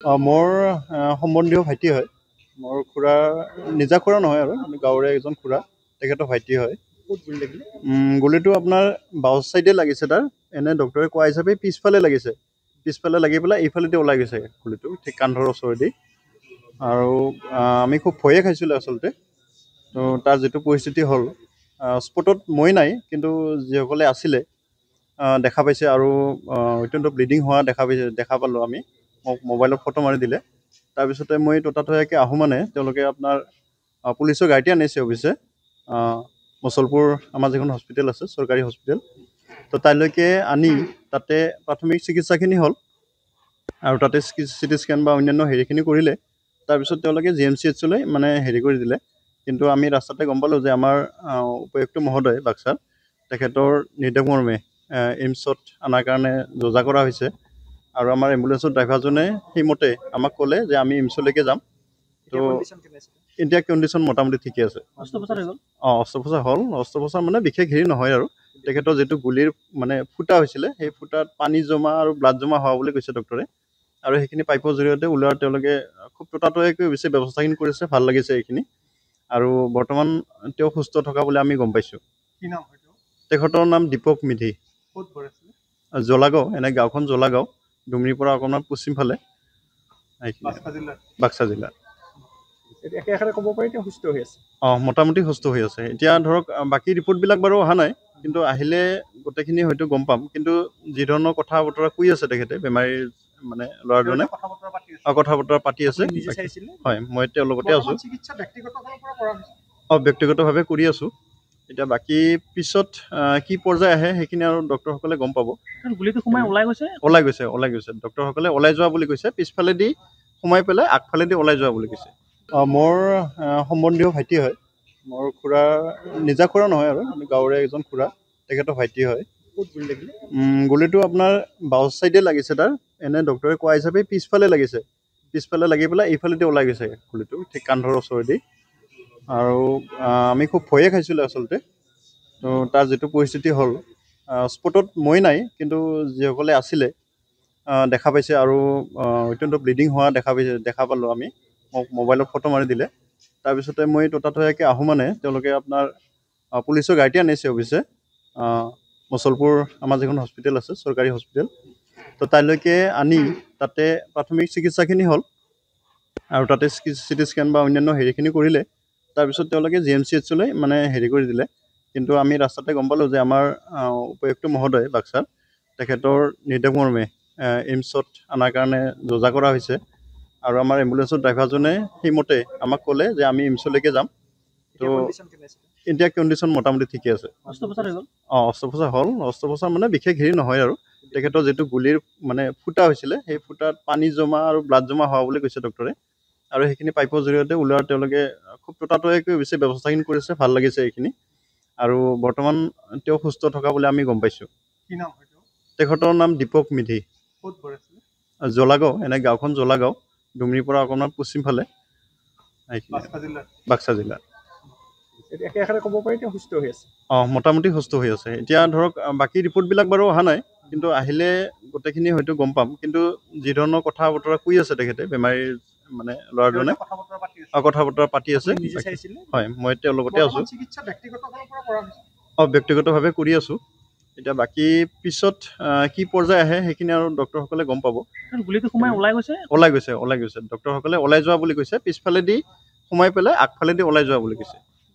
মোৰ সম্বন্ধীয় ভাইটি হয়। মোৰ খুৰা নিজা খুৰা নহয় আৰু গাঁৱৰে এজন খুৰা, তেখেতৰ ভাইটি হয়। ক'ত গুলি লাগিলে? গুলিটো আপোনাৰ বাওঁ ছাইডে লাগিছে তাৰ। এনে ডক্টৰে কোৱা হিচাপে পিছফালে লাগিছে। পিছফালে লাগি পেলাই এইফালেদি ওলাই গৈছে গুলিটো, ঠিক কান্ধৰ ওচৰেদি। আৰু আমি খুব ভয়ে খাইছিলোঁ আচলতে। তো তাৰ যিটো পৰিস্থিতি হ'ল, স্পটত মই নাই, কিন্তু যিসকলে আছিলে দেখা পাইছে আৰু অত্যন্ত ব্লিডিং হোৱা দেখা পালোঁ আমি। মোক মোবাইলত ফটো মাৰি দিলে। তাৰপিছতে মই ততাতৈয়াকৈ আহোঁ মানে তেওঁলোকে আপোনাৰ পুলিচৰ গাড়ীতে আনিছে অৱশ্যে, মুছলপুৰ আমাৰ যিখন হস্পিটেল আছে, চৰকাৰী হস্পিটেল, তো তালৈকে আনি তাতে প্ৰাথমিক চিকিৎসাখিনি হ'ল আৰু তাতে চিটি স্কেন বা অন্যান্য হেৰিখিনি কৰিলে। তাৰপিছত তেওঁলোকে GMCHলৈ মানে হেৰি কৰি দিলে। কিন্তু আমি ৰাস্তাতে গম পালোঁ যে আমাৰ উপায়ুক্ত মহোদয় বাক্সাৰ, তেখেতৰ নিৰ্দেশমৰ্মে এইমছত অনাৰ কাৰণে যোজা কৰা হৈছে। আৰু আমাৰ এম্বুলেঞ্চৰ ড্ৰাইভাৰজনে সেইমতে আমাক ক'লে যে আমি এইমছলৈকে যাম। তো এতিয়া কণ্ডিশ্যন মোটামুটি ঠিকে আছে। অস্ত্ৰোপচাৰ হ'ল। অস্ত্ৰোপচাৰ মানে বিশেষ হেৰি নহয় আৰু তেখেতৰ যিটো গুলিৰ মানে ফুটা হৈছিলে, সেই ফুটাত পানী জমা আৰু ব্লাড জমা হোৱা বুলি কৈছে ডক্টৰে। আৰু সেইখিনি পাইপৰ জৰিয়তে ওলোৱাৰ তেওঁলোকে খুব ততাতৈয়াকৈ বেছি ব্যৱস্থাখিনি কৰিছে, ভাল লাগিছে এইখিনি। আৰু বৰ্তমান তেওঁ সুস্থ থকা বুলি আমি গম পাইছোঁ। কি নাম হয়? তেখেতৰ নাম দীপক মিধি। ক'ত ঘৰ আছিলে? জলাগাঁও, এনে গাঁওখন জলাগাঁও, ডুমৰিৰ পৰা অকণমান পশ্চিম ফালে, বাক্সা জিলাত। একেষাৰে ক'ব পাৰি তেওঁ সুস্থ হৈ আছে? মোটামুটি সুস্থ হৈ আছে। এতিয়া ধৰক বাকী ৰিপৰ্টবিলাক বাৰু অহা নাই, কিন্তু আহিলে গোটেইখিনি হয়তো গম পাম। কিন্তু যি ধৰণৰ কথা বতৰা কৈ আছে তেখেতে, বেমাৰীৰ মানে ল'ৰাজনে কথা বতৰা পাতি আছে। হয়, মই তেওঁৰ লগতে আছোঁ। ব্যক্তিগতভাৱে কৰি আছোঁ। এতিয়া বাকী পিছত কি পৰ্যায় আহে সেইখিনি আৰু ডক্টৰসকলে গম পাব। গুলিটো সোমাই ওলাই গৈছে। ডক্টৰসকলে ওলাই যোৱা বুলি কৈছে, পিছফালেদি সোমাই পেলাই আগফালেদি ওলাই যোৱা বুলি কৈছে। মোৰ সম্বন্ধীয় ভাইটি হয়। মোৰ খুৰা নিজা খুৰা নহয় আৰু গাঁৱৰে এজন খুৰা, তেখেতৰ ভাইটি হয়। ক'ত গুলি লাগিলে? গুলিটো আপোনাৰ বাওঁ ছাইডে লাগিছে তাৰ। এনে ডক্টৰে কোৱা হিচাপে পিছফালে লাগিছে। পিছফালে লাগি পেলাই এইফালেদি ওলাই গৈছে গুলিটো, ঠিক কান্ধৰ ওচৰেদি। আৰু আমি খুব ভয়ে খাইছিলোঁ আচলতে। তো তাৰ যিটো পৰিস্থিতি হ'ল, স্পটত মই নাই, কিন্তু যিসকলে আছিলে দেখা পাইছে আৰু অত্যন্ত ব্লিডিং হোৱা দেখা পালোঁ আমি। মোক মোবাইলত ফটো মাৰি দিলে। তাৰপিছতে মই ততাতৈয়াকৈ আহোঁ মানে তেওঁলোকে আপোনাৰ পুলিচৰ গাড়ীতে আনিছে অৱশ্যে, মুছলপুৰ আমাৰ যিখন হস্পিটেল আছে, চৰকাৰী হস্পিটেল, তো তালৈকে আনি তাতে প্ৰাথমিক চিকিৎসাখিনি হ'ল আৰু তাতে চিটি স্কেন বা অন্যান্য হেৰিখিনি কৰিলে। তাৰপিছত তেওঁলোকে GMCHলৈ মানে হেৰি কৰি দিলে। কিন্তু আমি ৰাস্তাতে গম পালোঁ যে আমাৰ উপায়ুক্ত মহোদয় বাক্সাৰ, তেখেতৰ নিৰ্দেশমৰ্মে এইমছত অনাৰ কাৰণে যোজা কৰা হৈছে। আৰু আমাৰ এম্বুলেঞ্চৰ ড্ৰাইভাৰজনে সেইমতে আমাক ক'লে যে আমি এইমছলৈকে যাম। তো এতিয়া কণ্ডিশ্যন মোটামুটি ঠিকে আছে। অস্ত্ৰোপচাৰ হ'ল। অস্ত্ৰোপচাৰ মানে বিশেষ হেৰি নহয় আৰু তেখেতৰ যিটো গুলিৰ মানে ফুটা হৈছিলে, সেই ফুটাত পানী জমা আৰু ব্লাড জমা হোৱা বুলি কৈছে ডক্টৰে। আৰু সেইখিনি পাইপৰ জৰিয়তে ওলোৱাৰ তেওঁলোকে খুব ততাতৈয়াকৈ বেছি ব্যৱস্থাখিনি কৰিছে, ভাল লাগিছে এইখিনি। আৰু বৰ্তমান তেওঁ সুস্থ থকা বুলি আমি গম পাইছোঁ। কি নাম হয়? তেখেতৰ নাম দীপক মিধি। ক'ত ঘৰ আছিলে? জলাগাঁও, এনে গাঁওখন জলাগাঁও, ডুমৰিৰ পৰা অকণমান পশ্চিম ফালে, বাক্সা জিলাত। একেষাৰে ক'ব পাৰি তেওঁ সুস্থ হৈ আছে? মোটামুটি সুস্থ হৈ আছে। এতিয়া ধৰক বাকী ৰিপৰ্টবিলাক বাৰু অহা নাই, কিন্তু আহিলে গোটেইখিনি হয়তো গম পাম। কিন্তু যি ধৰণৰ কথা বতৰা কৈ আছে তেখেতে, বেমাৰীৰ মানে ল'ৰাজনে কথা বতৰা পাতি আছে। হয়, মই তেওঁৰ লগতে আছোঁ। ব্যক্তিগতভাৱে কৰি আছোঁ। এতিয়া বাকী পিছত কি পৰ্যায় আহে সেইখিনি আৰু ডক্টৰসকলে গম পাব। গুলিটো সোমাই ওলাই গৈছে। ডক্টৰসকলে ওলাই যোৱা বুলি কৈছে, পিছফালেদি সোমাই পেলাই আগফালেদি ওলাই যোৱা বুলি কৈছে।